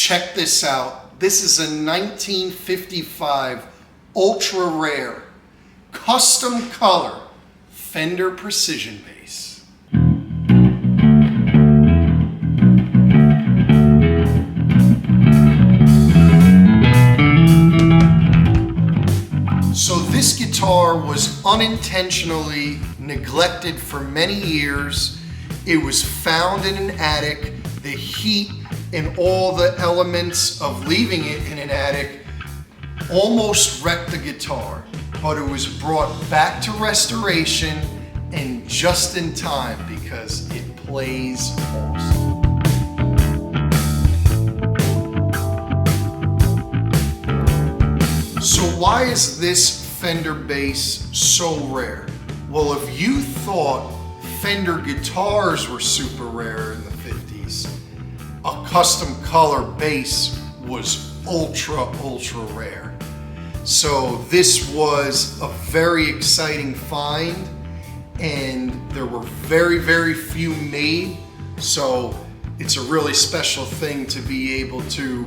Check this out. This is a 1955 ultra rare, custom color Fender Precision Bass. So this guitar was unintentionally neglected for many years. It was found in an attic. The heat and all the elements of leaving it in an attic almost wrecked the guitar, but it was brought back to restoration and just in time because it plays awesome. So why is this Fender bass so rare? Well, if you thought Fender guitars were super rare in the 50s, a custom color bass was ultra rare. So this was a very exciting find, and there were very few made. So it's a really special thing to be able to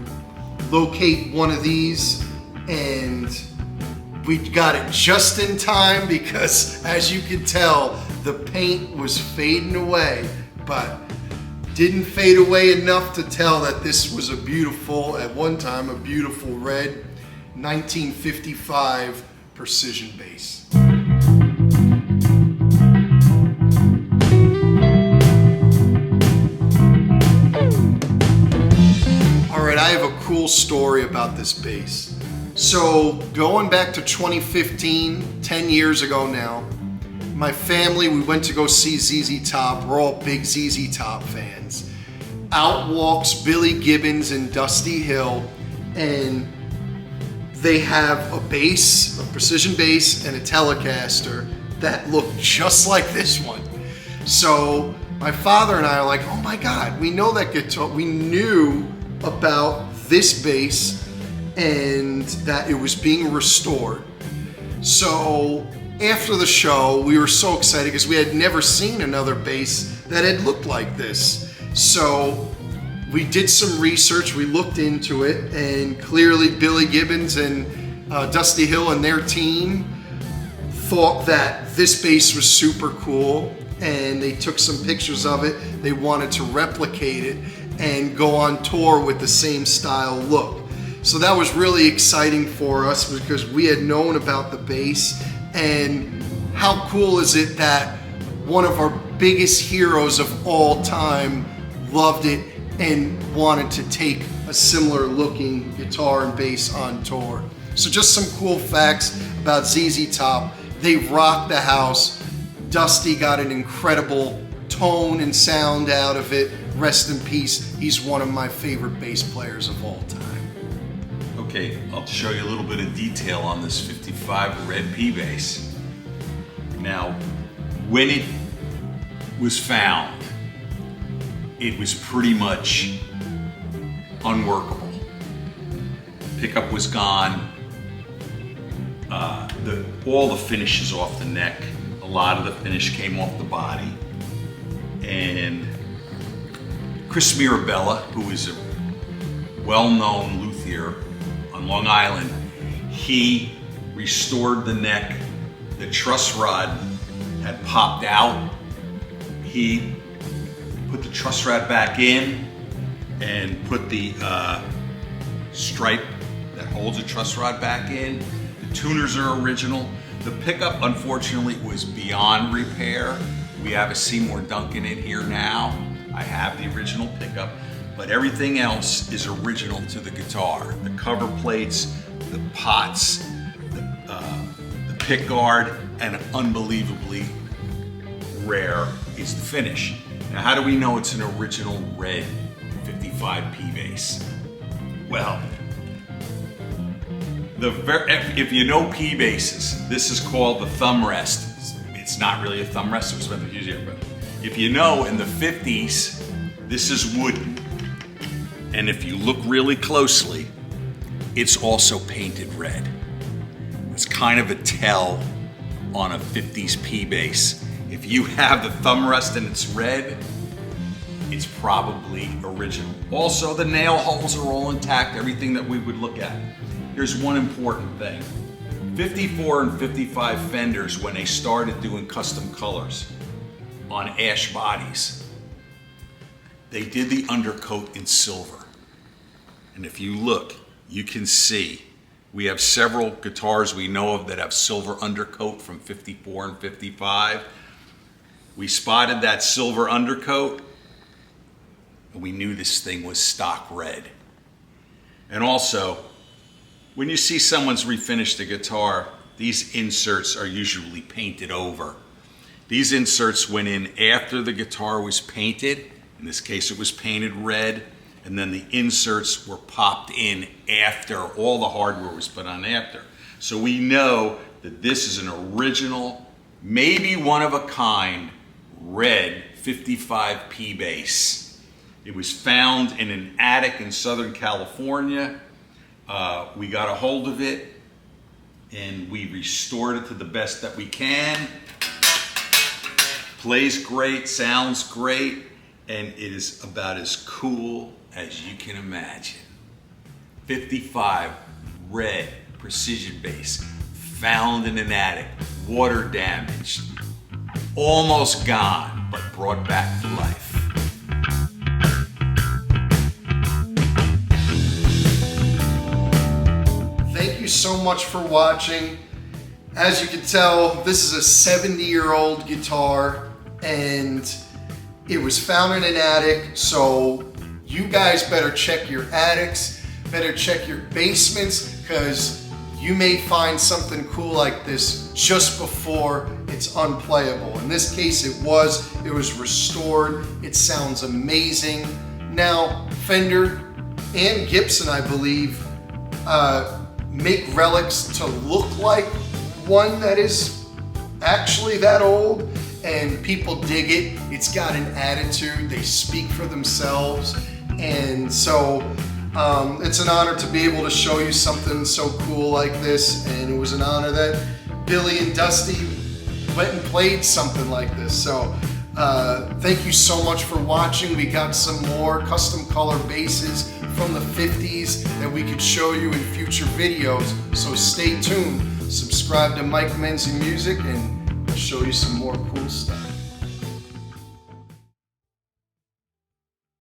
locate one of these, and we got it just in time because, as you can tell, the paint was fading away, but didn't fade away enough to tell that this was a beautiful, at one time, a beautiful red 1955 Precision Bass. All right, I have a cool story about this bass. So going back to 2015, 10 years ago now, my family, we went to go see ZZ Top. We're all big ZZ Top fans. Out walks Billy Gibbons and Dusty Hill, and they have a bass, a precision bass, and a Telecaster that look just like this one. So my father and I are like, oh my God, we know that guitar. We knew about this bass and that it was being restored. So after the show, we were so excited because we had never seen another bass that had looked like this. So we did some research, we looked into it, and clearly Billy Gibbons and Dusty Hill and their team thought that this bass was super cool, and they took some pictures of it. They wanted to replicate it and go on tour with the same style look. So that was really exciting for us because we had known about the bass, and how cool is it that one of our biggest heroes of all time loved it and wanted to take a similar looking guitar and bass on tour. So just some cool facts about ZZ Top. They rocked the house. Dusty got an incredible tone and sound out of it. Rest in peace. He's one of my favorite bass players of all time. Okay, I'll show you a little bit of detail on this 55 red P bass. Now, when it was found, it was pretty much unworkable. Pickup was gone. All the finish is off the neck. A lot of the finish came off the body. And Chris Mirabella, who is a well-known luthier on Long Island, he restored the neck. The truss rod had popped out. He put the truss rod back in and put the stripe that holds the truss rod back in. The tuners are original. The pickup, unfortunately, was beyond repair. We have a Seymour Duncan in here now. I have the original pickup, but everything else is original to the guitar. The cover plates, the pots, the pick guard, and unbelievably rare is the finish. Now, how do we know it's an original red 55 P bass? Well, if you know P basses, this is called the thumb rest. It's not really a thumb rest, it was meant to use here, but if you know, in the 50s, this is wooden. And if you look really closely, it's also painted red. It's kind of a tell on a 50s P bass. If you have the thumb rest and it's red, it's probably original. Also, the nail holes are all intact, everything that we would look at. Here's one important thing. 54 and 55 Fenders, when they started doing custom colors on ash bodies, they did the undercoat in silver. And if you look, you can see we have several guitars we know of that have silver undercoat from 54 and 55. We spotted that silver undercoat and we knew this thing was stock red. And also, when you see someone's refinished a guitar, these inserts are usually painted over. These inserts went in after the guitar was painted. In this case, it was painted red, and then the inserts were popped in after all the hardware was put on after. So we know that this is an original, maybe one of a kind, red 55P bass. It was found in an attic in Southern California. We got a hold of it and we restored it to the best that we can. Plays great, sounds great, and it is about as cool as you can imagine. 55 red precision bass, found in an attic, water damaged, almost gone, but brought back to life. Thank you so much for watching. As you can tell, this is a 70-year-old guitar and it was found in an attic, so you guys better check your attics, better check your basements, because you may find something cool like this just before it's unplayable. In this case, it was restored. It sounds amazing. Now, Fender and Gibson, I believe, make relics to look like one that is actually that old, and people dig it. It's got an attitude. They speak for themselves, and so it's an honor to be able to show you something so cool like this, and it was an honor that Billy and Dusty went and played something like this. So thank you so much for watching. We got some more custom color basses from the 50s that we could show you in future videos, so stay tuned. Subscribe to Mike Menzie Music and I'll show you some more cool stuff.